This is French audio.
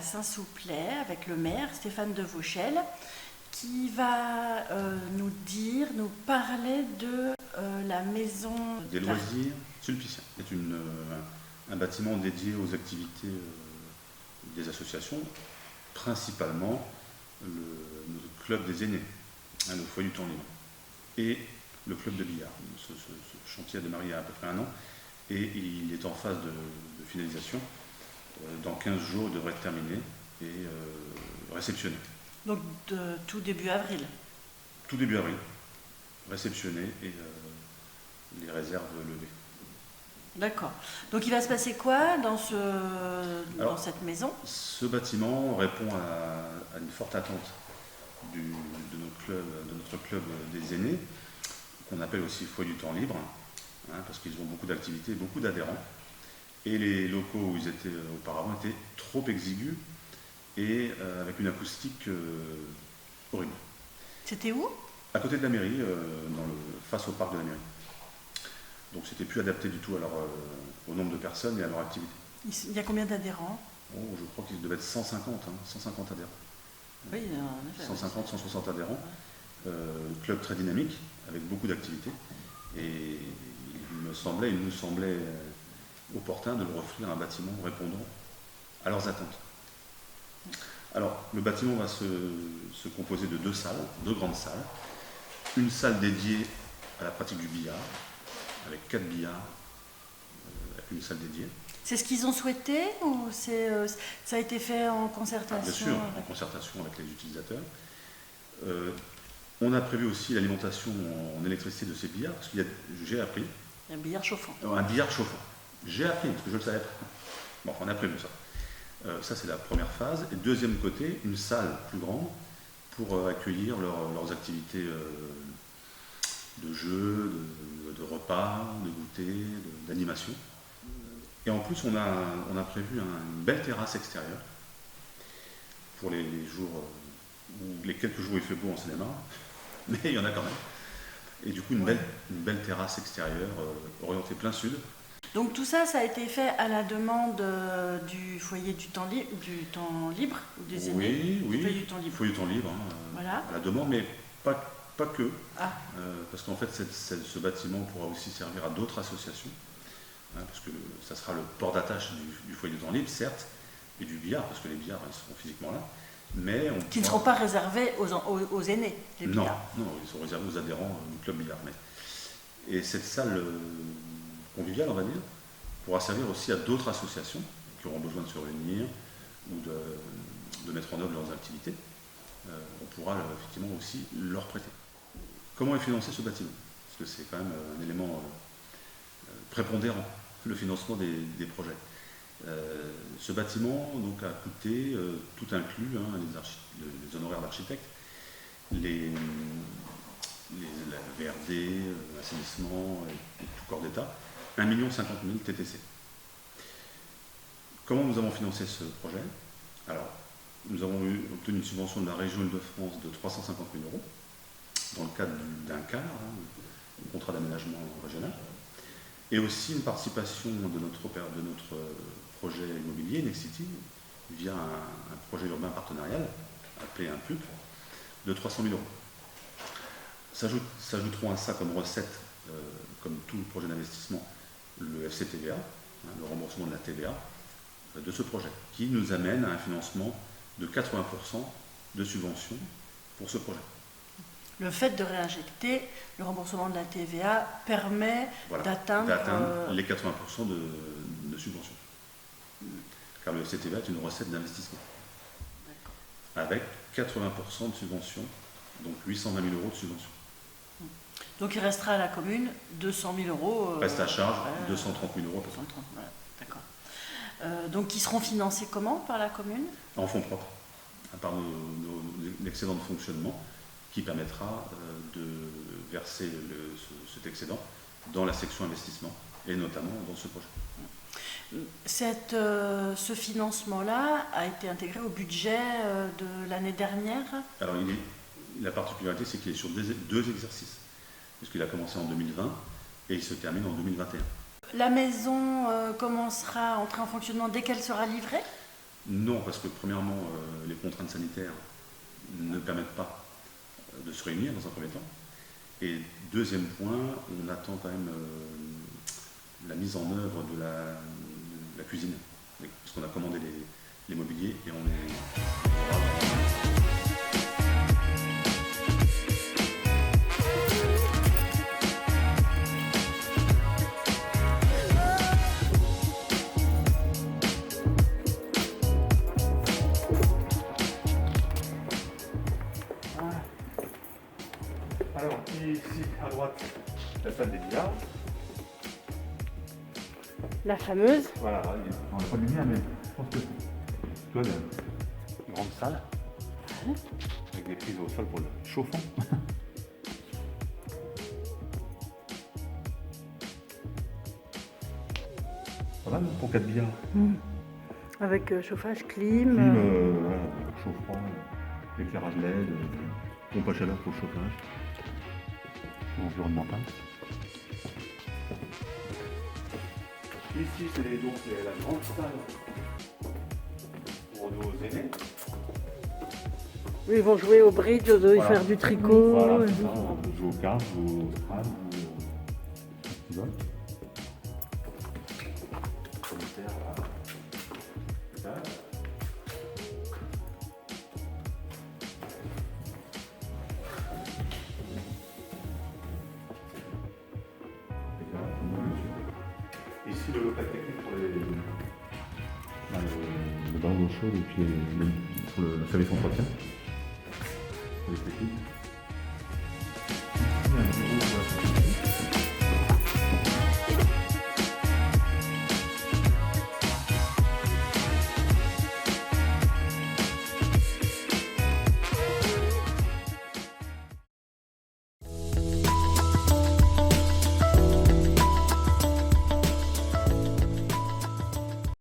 Saint-Souplet avec le maire Stéphane de Vauchel qui va nous parler de la maison des loisirs sulpiciens. C'est un bâtiment dédié aux activités des associations, principalement notre club des aînés, le foyer du temps libre, et le club de billard. Ce chantier a démarré il y a à peu près 1 an et il est en phase de finalisation. Dans 15 jours, il devrait être terminé et réceptionné. Donc tout début avril. Tout début avril, réceptionné et les réserves levées. D'accord. Donc il va se passer quoi dans cette maison? Ce bâtiment répond à une forte attente de notre club des aînés, qu'on appelle aussi foyer du temps libre, parce qu'ils ont beaucoup d'activités, beaucoup d'adhérents. Et les locaux où ils étaient auparavant étaient trop exigus et avec une acoustique horrible. C'était où? À côté de la mairie, face au parc de la mairie. Donc c'était plus adapté du tout au nombre de personnes et à leur activité. Il y a combien d'adhérents? Je crois qu'il devait être 150, 150 adhérents. Oui, en effet. 150, 160 adhérents. Club très dynamique, avec beaucoup d'activités. Et il nous semblait opportun de leur offrir un bâtiment répondant à leurs attentes. Alors, le bâtiment va se composer de 2 salles, 2 grandes salles. Une salle dédiée à la pratique du billard, avec 4 billards, avec une salle dédiée. C'est ce qu'ils ont souhaité ou ça a été fait en concertation? Bien sûr, en concertation avec les utilisateurs. On a prévu aussi l'alimentation en électricité de ces billards, parce que j'ai appris. Un billard chauffant. Un billard chauffant. J'ai appris, parce que je le savais pas. Bon, on a prévu ça. Ça, c'est la première phase. Et deuxième côté, une salle plus grande pour accueillir leurs activités de jeux, de repas, de goûter, d'animation. Et en plus, on a prévu une belle terrasse extérieure pour les jours, les quelques jours où il fait beau en Seine-et-Marne, mais il y en a quand même. Et du coup, une belle terrasse extérieure orientée plein sud. Donc tout ça, ça a été fait à la demande du foyer du temps libre ou des aînés? Oui, foyer du temps libre. Foyer du temps libre, voilà. À la demande, mais pas que. Parce qu'en fait, ce bâtiment pourra aussi servir à d'autres associations, parce que ça sera le port d'attache du foyer du temps libre, certes, et du billard, parce que les billards, ils seront physiquement là. Mais qui ne seront pas réservés aux aînés, les billards. Non, ils sont réservés aux adhérents du club billard. Et cette salle conviviale, on va dire, pourra servir aussi à d'autres associations qui auront besoin de se réunir ou de mettre en œuvre leurs activités. On pourra effectivement aussi leur prêter. Comment est financé ce bâtiment? Parce que c'est quand même un élément prépondérant, le financement des projets. Ce bâtiment donc, a coûté, tout inclus, les honoraires d'architecte, la VRD, l'assainissement et tout corps d'État, 1 50 000 TTC. Comment nous avons financé ce projet? Alors, nous avons obtenu une subvention de la région Île-de-France de 350 000 € dans le cadre d'un CAR, un contrat d'aménagement régional, et aussi une participation de notre projet immobilier, Nexity, via un projet urbain partenarial, appelé un PUP, de 300 000 €. S'ajouteront à ça comme recette, comme tout projet d'investissement, le FCTVA, le remboursement de la TVA de ce projet, qui nous amène à un financement de 80% de subvention pour ce projet. Le fait de réinjecter le remboursement de la TVA permet d'atteindre les 80% de subvention. Car le FCTVA est une recette d'investissement. Avec 80% de subvention, donc 820 000 € de subvention. Donc il restera à la commune 200 000 €. Reste à charge 230 000 €. 230, voilà, d'accord. Donc qui seront financés comment par la commune? En fonds propres, par l'excédent de fonctionnement qui permettra de verser cet excédent dans la section investissement et notamment dans ce projet. Ce financement-là a été intégré au budget de l'année dernière? Alors la particularité, c'est qu'il est sur 2 exercices, puisqu'il a commencé en 2020 et il se termine en 2021. La maison commencera à entrer en fonctionnement dès qu'elle sera livrée? Non, parce que premièrement, les contraintes sanitaires ne permettent pas de se réunir dans un premier temps. Et deuxième point, on attend quand même la mise en œuvre de la cuisine. Parce qu'on a commandé les mobiliers et on est... Alors, ici, à droite, la salle des billards. La fameuse. Voilà, on n'a pas de lumière, mais je pense que tu vois, une grande salle avec des prises au sol pour le chauffant. Pas mal pour 4 billards. Avec chauffage, clim. Voilà, chaud-froid, éclairage LED, pompe à chaleur pour le chauffage, environnemental. Ici, c'est donc la grande salle pour nos aînés. Oui, ils vont jouer au bridge, faire du tricot. Voilà, c'est ça. On joue aux cartes, au Scrabble, au football. Solitaire, voilà. Ça. Ici, le local technique pour le bain d'eau chaude et puis pour le service entretien. Avec l'équipe.